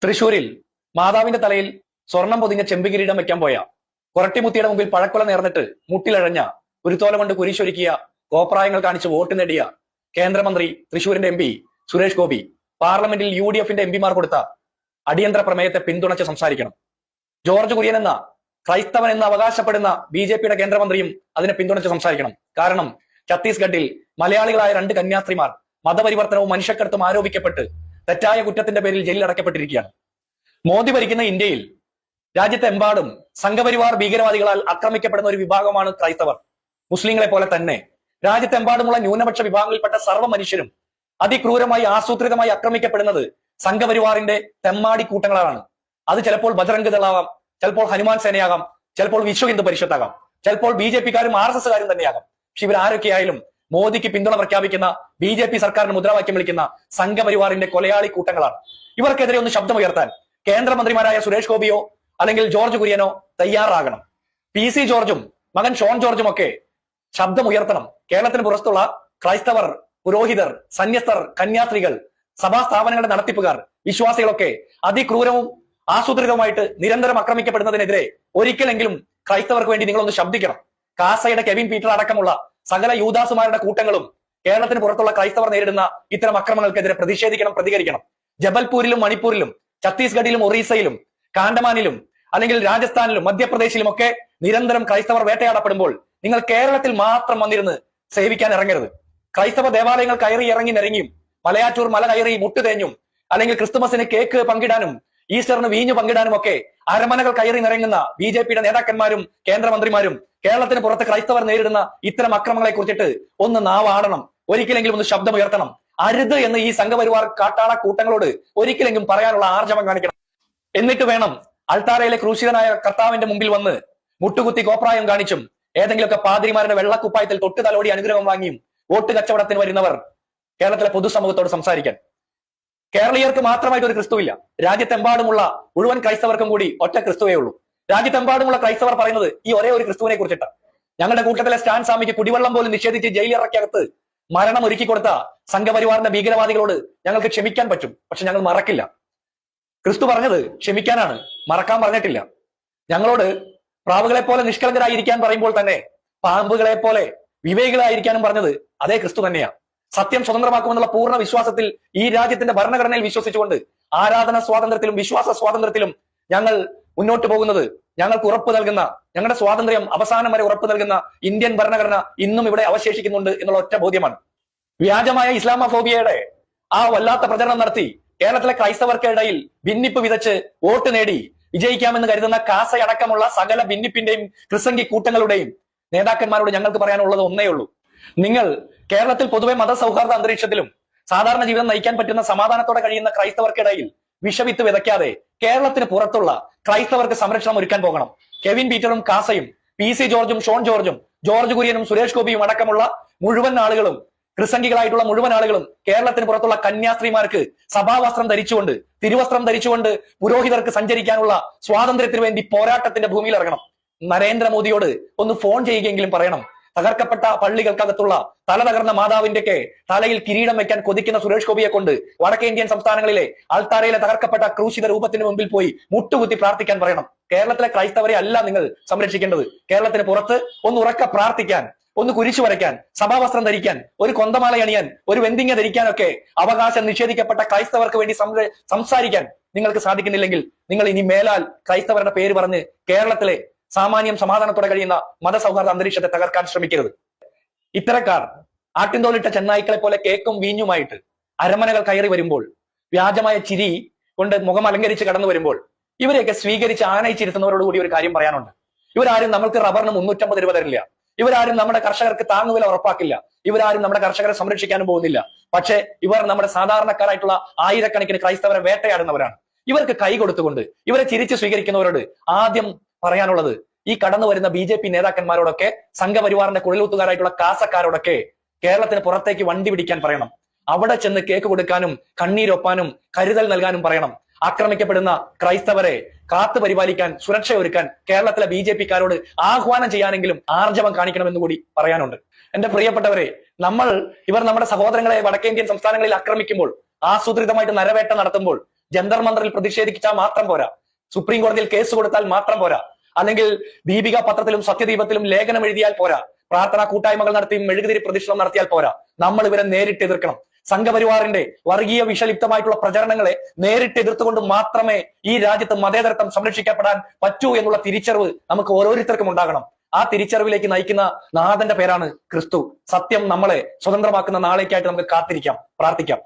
തൃശൂരിൽ മാതാവിന്റെ തലയിൽ സ്വർണം പൊതിഞ്ഞ ചെമ്പുകിരീടം വെക്കാൻ പോയ കൊരട്ടിമുത്തിയുടെ മുമ്പിൽ പഴക്കൊല നേർന്നിട്ട് മുട്ടിലഴഞ്ഞ കുരുത്തോല കൊണ്ട് കുരിശൊരുക്കിയ കോപ്രായങ്ങൾ കാണിച്ച് വോട്ട് നേടിയ കേന്ദ്രമന്ത്രി തൃശൂരിന്റെ എം പി സുരേഷ് ഗോപി പാർലമെന്റിൽ UDFന്റെ എംപിമാർ കൊടുത്ത അടിയന്തര പ്രമേയത്തെ പിന്തുണച്ച് സംസാരിക്കണം. ജോർജ് കുര്യൻ എന്ന ക്രൈസ്തവൻ എന്ന് അവകാശപ്പെടുന്ന BJPയുടെ കേന്ദ്രമന്ത്രിയും അതിനെ പിന്തുണച്ച് സംസാരിക്കണം. കാരണം ഛത്തീസ്ഗഡിൽ മലയാളികളായ 2 കന്യാസ്ത്രീമാർ മതപരിവർത്തനവും മനുഷ്യക്കടത്തും ആരോപിക്കപ്പെട്ട് തെറ്റായ കുറ്റത്തിന്റെ പേരിൽ ജയിലിൽ അടയ്ക്കപ്പെട്ടിരിക്കുകയാണ്. മോദി ഭരിക്കുന്ന ഇന്ത്യയിൽ രാജ്യത്തെമ്പാടും സംഘപരിവാർ ഭീകരവാദികളാൽ ആക്രമിക്കപ്പെടുന്ന ഒരു വിഭാഗമാണ് ക്രൈസ്തവർ. മുസ്ലിങ്ങളെ പോലെ തന്നെ രാജ്യത്തെമ്പാടുമുള്ള ന്യൂനപക്ഷ വിഭാഗങ്ങളിൽപ്പെട്ട സർവ്വ മനുഷ്യരും അതിക്രൂരമായി ആസൂത്രിതമായി ആക്രമിക്കപ്പെടുന്നത് സംഘപരിവാറിന്റെ തെമ്മാടി കൂട്ടങ്ങളാണ്. അത് ചിലപ്പോൾ ബജറംഗ് ദളാവാം, ചിലപ്പോൾ ഹനുമാൻ സേനയാകാം, ചിലപ്പോൾ വിശ്വ ഹിന്ദു പരിഷത്താകാം, ചിലപ്പോൾ BJPക്കാരും RSSകാരും തന്നെയാകാം. പക്ഷെ ഇവരാരൊക്കെയായാലും മോദിക്ക് പിന്തുണ പ്രഖ്യാപിക്കുന്ന BJP സർക്കാരിന് മുദ്രാവാക്യം വിളിക്കുന്ന സംഘപരിവാറിന്റെ കൊലയാളി കൂട്ടങ്ങളാണ്. ഇവർക്കെതിരെ ഒന്ന് ശബ്ദമുയർത്താൻ കേന്ദ്രമന്ത്രിമാരായ സുരേഷ് ഗോപിയോ അല്ലെങ്കിൽ ജോർജ് കുര്യനോ തയ്യാറാകണം. PC ജോർജും മകൻ ഷോൺ ജോർജും ഒക്കെ ശബ്ദമുയർത്തണം. കേരളത്തിന് പുറത്തുള്ള ക്രൈസ്തവർ, പുരോഹിതർ, സന്യസ്തർ, കന്യാസ്ത്രീകൾ, സഭാ സ്ഥാപനങ്ങളുടെ നടത്തിപ്പുകാർ, വിശ്വാസികളൊക്കെ അതിക്രൂരവും ആസൂത്രിതവുമായിട്ട് നിരന്തരം ആക്രമിക്കപ്പെടുന്നതിനെതിരെ ഒരിക്കലെങ്കിലും ക്രൈസ്തവർക്ക് വേണ്ടി നിങ്ങളൊന്ന് ശബ്ദിക്കണം. കാസയുടെ കെവിൻ പീറ്റർ അടക്കമുള്ള സകല യൂദാസുമാരുടെ കൂട്ടങ്ങളും കേരളത്തിന് പുറത്തുള്ള ക്രൈസ്തവർ നേരിടുന്ന ഇത്തരം അക്രമങ്ങൾക്കെതിരെ പ്രതിഷേധിക്കണം, പ്രതികരിക്കണം. ജബൽപൂരിലും മണിപ്പൂരിലും ഛത്തീസ്ഗഡിലും ഒറീസയിലും കാണ്ടമാനിലും അല്ലെങ്കിൽ രാജസ്ഥാനിലും മധ്യപ്രദേശിലും ഒക്കെ നിരന്തരം ക്രൈസ്തവർ വേട്ടയാടപ്പെടുമ്പോൾ നിങ്ങൾ കേരളത്തിൽ മാത്രം വന്നിരുന്ന് സേവിക്കാൻ ഇറങ്ങരുത്. ക്രൈസ്തവ ദേവാലയങ്ങൾ കയറി ഇറങ്ങി നിരങ്ങിയും മലയാറ്റൂർ മല കയറി മുട്ടുതേഞ്ഞും അല്ലെങ്കിൽ ക്രിസ്തുമസിന് കേക്ക് പങ്കിടാനും ഈസ്റ്ററിന് വീഞ്ഞു പങ്കിടാനും ഒക്കെ അരമനകൾ കയറി നിറങ്ങുന്ന BJPയുടെ നേതാക്കന്മാരും കേന്ദ്രമന്ത്രിമാരും കേരളത്തിന് പുറത്ത് ക്രൈസ്തവർ നേരിടുന്ന ഇത്തരം അക്രമങ്ങളെ കുറിച്ചിട്ട് ഒന്ന് നാവാടണം. ഒരിക്കലെങ്കിലും ഒന്ന് ശബ്ദമുയർത്തണം. അരുത് എന്ന് ഈ സംഘപരിവാർ കാട്ടാള കൂട്ടങ്ങളോട് ഒരിക്കലെങ്കിലും പറയാനുള്ള ആർജവം കാണിക്കണം. എന്നിട്ട് വേണം അൾത്താരയിലെ ക്രൂശിതനായ കർത്താവിന്റെ മുമ്പിൽ വന്ന് മുട്ടുകുത്തി കോപ്രായം കാണിച്ചും ഏതെങ്കിലുമൊക്കെ പാതിരിമാരുടെ വെള്ളക്കുപ്പായത്തിൽ തൊട്ട് തലോടി അനുഗ്രഹം വാങ്ങിയും വോട്ട് കച്ചവടത്തിന് വരുന്നവർ കേരളത്തിലെ പൊതുസമൂഹത്തോട് സംസാരിക്കാൻ. കേരളീയർക്ക് മാത്രമായിട്ട് ഒരു ക്രിസ്തുവില്ല. രാജ്യത്തെമ്പാടുമുള്ള മുഴുവൻ ക്രൈസ്തവർക്കും കൂടി ഒറ്റ ക്രിസ്തുവേ ഉള്ളൂ. രാജ്യത്തെമ്പാടുമുള്ള ക്രൈസ്തവർ പറയുന്നത് ഈ ഒരേ ഒരു ക്രിസ്തുവിനെ കുറിച്ചിട്ടാണ്. ഞങ്ങളുടെ കൂട്ടത്തിലെ സ്റ്റാൻ സ്വാമിക്ക് കുടിവെള്ളം പോലും നിഷേധിച്ച് ജയിലിറക്കകത്ത് മരണം ഒരുക്കി കൊടുത്ത സംഘപരിവാറിന്റെ ഭീകരവാദികളോട് ഞങ്ങൾക്ക് ക്ഷമിക്കാൻ പറ്റും, പക്ഷെ ഞങ്ങൾ മറക്കില്ല. ക്രിസ്തു പറഞ്ഞത് ക്ഷമിക്കാനാണ്, മറക്കാൻ പറഞ്ഞിട്ടില്ല. ഞങ്ങളോട് പ്രാവുകളെ പോലെ നിഷ്കളങ്കരായിരിക്കാൻ പറയുമ്പോൾ തന്നെ പാമ്പുകളെ പോലെ വിവേകികളായിരിക്കാനും പറഞ്ഞത് അതേ ക്രിസ്തു തന്നെയാണ്. സത്യം സ്വതന്ത്രമാക്കുമെന്നുള്ള പൂർണ്ണ വിശ്വാസത്തിൽ ഈ രാജ്യത്തിന്റെ ഭരണഘടനയിൽ വിശ്വസിച്ചുകൊണ്ട് ആരാധന സ്വാതന്ത്ര്യത്തിലും വിശ്വാസ സ്വാതന്ത്ര്യത്തിലും ഞങ്ങൾ മുന്നോട്ട് പോകുന്നത് ഞങ്ങൾക്ക് ഉറപ്പ് നൽകുന്ന, ഞങ്ങളുടെ സ്വാതന്ത്ര്യം അവസാനം വരെ ഉറപ്പ് നൽകുന്ന ഇന്ത്യൻ ഭരണഘടന ഇന്നും ഇവിടെ അവശേഷിക്കുന്നുണ്ട് എന്നുള്ള ഒറ്റ ബോധ്യമാണ്. വ്യാജമായ ഇസ്ലാമോഫോബിയയുടെ ആ വല്ലാത്ത പ്രചരണം നടത്തി കേരളത്തിലെ ക്രൈസ്തവർക്കിടയിൽ ഭിന്നിപ്പ് വിതച്ച് വോട്ട് നേടി വിജയിക്കാമെന്ന് കരുതുന്ന കാസയടക്കമുള്ള സകല ഭിന്നിപ്പിന്റെയും ക്രിസംഗി കൂട്ടങ്ങളുടെയും നേതാക്കന്മാരോട് ഞങ്ങൾക്ക് പറയാനുള്ളത് ഒന്നേ ഉള്ളൂ. നിങ്ങൾ കേരളത്തിൽ പൊതുവെ മതസൗഹാർദ്ദ അന്തരീക്ഷത്തിലും സാധാരണ ജീവിതം നയിക്കാൻ പറ്റുന്ന സമാധാനത്തോടെ കഴിയുന്ന ക്രൈസ്തവർക്കിടയിൽ വിഷവിത്ത് വിതയ്ക്കാതെ കേരളത്തിന് പുറത്തുള്ള ക്രൈസ്തവർക്ക് സംരക്ഷണം ഒരുക്കാൻ പോകണം. കെവിൻ പീറ്ററും കാസയും PC ജോർജും ഷോൺ ജോർജും ജോർജ് കുര്യനും സുരേഷ് ഗോപിയും അടക്കമുള്ള മുഴുവൻ ആളുകളും, ക്രിസംഗികളായിട്ടുള്ള മുഴുവൻ ആളുകളും കേരളത്തിന് പുറത്തുള്ള കന്യാസ്ത്രീമാർക്ക് സഭാവസ്ത്രം ധരിച്ചുകൊണ്ട്, തിരുവസ്ത്രം ധരിച്ചുകൊണ്ട് പുരോഹിതർക്ക് സഞ്ചരിക്കാനുള്ള സ്വാതന്ത്ര്യത്തിന് വേണ്ടി പോരാട്ടത്തിന്റെ ഭൂമിയിൽ ഇറങ്ങണം. നരേന്ദ്രമോദിയോട് ഒന്ന് ഫോൺ ചെയ്യുകയെങ്കിലും പറയണം. തകർക്കപ്പെട്ട പള്ളികൾക്കകത്തുള്ള തല തകർന്ന മാതാവിന്റെയൊക്കെ തലയിൽ കിരീടം വെക്കാൻ കൊതിക്കുന്ന സുരേഷ് ഗോപിയെ കൊണ്ട് വടക്കേ ഇന്ത്യൻ സംസ്ഥാനങ്ങളിലെ അൾത്താരയിലെ തകർക്കപ്പെട്ട ക്രൂശിത രൂപത്തിന് മുമ്പിൽ പോയി മുട്ടുകുത്തി പ്രാർത്ഥിക്കാൻ പറയണം. കേരളത്തിലെ ക്രൈസ്തവരെ അല്ല നിങ്ങൾ സംരക്ഷിക്കേണ്ടത്. കേരളത്തിന് പുറത്ത് ഒന്ന് ഉറക്ക പ്രാർത്ഥിക്കാൻ, ഒന്ന് കുരിശു വരയ്ക്കാൻ, സഭാവസ്ത്രം ധരിക്കാൻ, ഒരു കൊന്തമാല അണിയാൻ, ഒരു വെന്തിങ്ങ ധരിക്കാനൊക്കെ അവകാശം നിഷേധിക്കപ്പെട്ട ക്രൈസ്തവർക്ക് വേണ്ടി സംസാരിക്കാൻ നിങ്ങൾക്ക് സാധിക്കുന്നില്ലെങ്കിൽ നിങ്ങൾ ഇനി മേലാൽ ക്രൈസ്തവരുടെ പേര് പറഞ്ഞ് കേരളത്തിലെ സാമാന്യം സമാധാനത്തോടെ കഴിയുന്ന മതസൗഹാർദ്ദ അന്തരീക്ഷത്തെ തകർക്കാൻ ശ്രമിക്കരുത്. ഇത്തരക്കാർ ആട്ടിൻതോലിട്ട ചെന്നായ്ക്കളെ പോലെ കേക്കും വീഞ്ഞുമായിട്ട് അരമനകൾ കയറി വരുമ്പോൾ, വ്യാജമായ ചിരി കൊണ്ട് മുഖം അലങ്കരിച്ച് കടന്നു വരുമ്പോൾ ഇവരെയൊക്കെ സ്വീകരിച്ച് ആനയിച്ചിരുത്തുന്നവരോട് കൂടി ഒരു കാര്യം പറയാനുണ്ട്. ഇവരാരും നമ്മൾക്ക് റബ്ബറിന് 350 രൂപ തരില്ല. ഇവരാരും നമ്മുടെ കർഷകർക്ക് താങ്ങുവില ഉറപ്പാക്കില്ല. ഇവരാരും നമ്മുടെ കർഷകരെ സംരക്ഷിക്കാനും പോകുന്നില്ല. പക്ഷെ ഇവർ നമ്മുടെ സാധാരണക്കാരായിട്ടുള്ള ആയിരക്കണക്കിന് ക്രൈസ്തവരെ വേട്ടയാടുന്നവരാണ്. ഇവർക്ക് കൈ കൊടുത്തുകൊണ്ട് ഇവരെ ചിരിച്ച് സ്വീകരിക്കുന്നവരോട് ആദ്യം പറയാനുള്ളത്, ഈ കടന്നു വരുന്ന BJP നേതാക്കന്മാരോടൊക്കെ, സംഘപരിവാറിന്റെ കുഴലൂത്തുകാരായിട്ടുള്ള കാസക്കാരോടൊക്കെ കേരളത്തിന് പുറത്തേക്ക് വണ്ടി പിടിക്കാൻ പറയണം. അവിടെ ചെന്ന് കേക്ക് കൊടുക്കാനും കണ്ണീരൊപ്പാനും കരുതൽ നൽകാനും പറയണം. ആക്രമിക്കപ്പെടുന്ന ക്രൈസ്തവരെ കാത്തു പരിപാലിക്കാൻ, സുരക്ഷ ഒരുക്കാൻ കേരളത്തിലെ BJPക്കാരോട് ആഹ്വാനം ചെയ്യാനെങ്കിലും ആർജവം കാണിക്കണമെന്ന് കൂടി പറയാനുണ്ട്. എന്റെ പ്രിയപ്പെട്ടവരെ, ഇവർ നമ്മുടെ സഹോദരങ്ങളെ വടക്കേ ഇന്ത്യൻ സംസ്ഥാനങ്ങളിൽ ആക്രമിക്കുമ്പോൾ, ആസൂത്രിതമായിട്ട് നരവേട്ട നടത്തുമ്പോൾ ജന്തർ മന്ദറിൽ പ്രതിഷേധിച്ചാൽ മാത്രം പോരാ, സുപ്രീം കോടതിയിൽ കേസ് കൊടുത്താൽ മാത്രം പോരാ, അല്ലെങ്കിൽ ദീപിക പത്രത്തിലും സത്യദീപത്തിലും ലേഖനം എഴുതിയാൽ പോരാ, പ്രാർത്ഥനാ കൂട്ടായ്മകൾ നടത്തി മെഴുകുതിരി പ്രതിഷേധം നടത്തിയാൽ പോരാ. നമ്മൾ ഇവരെ നേരിട്ട് എതിർക്കണം. സംഘപരിവാറിന്റെ വർഗീയ വിഷലിപ്തമായിട്ടുള്ള പ്രചരണങ്ങളെ നേരിട്ട് എതിർത്തുകൊണ്ട് മാത്രമേ ഈ രാജ്യത്ത് മതേതരത്വം സംരക്ഷിക്കപ്പെടാൻ പറ്റൂ എന്നുള്ള തിരിച്ചറിവ് നമുക്ക് ഓരോരുത്തർക്കും ഉണ്ടാകണം. ആ തിരിച്ചറിവിലേക്ക് നയിക്കുന്ന നാഥന്റെ പേരാണ് ക്രിസ്തു. സത്യം നമ്മളെ സ്വതന്ത്രമാക്കുന്ന നാളേക്കായിട്ട് നമുക്ക് കാത്തിരിക്കാം, പ്രാർത്ഥിക്കാം.